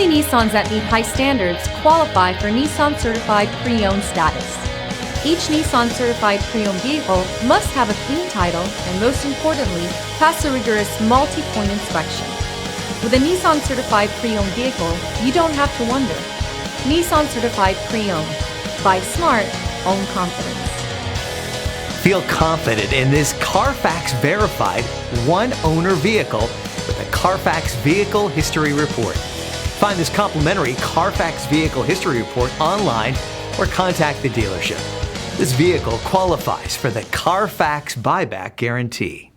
Only Nissans that meet high standards qualify for Nissan Certified Pre-Owned status. Each Nissan Certified Pre-Owned vehicle must have a clean title and, most importantly, pass a rigorous multi-point inspection. With a Nissan Certified Pre-Owned vehicle, you don't have to wonder. Nissan Certified Pre-Owned. Buy smart, own confidence. Feel confident in this CARFAX verified one-owner vehicle with a CARFAX Vehicle History Report. Find this complimentary CARFAX Vehicle History Report online or contact the dealership. This vehicle qualifies for the CARFAX buyback guarantee.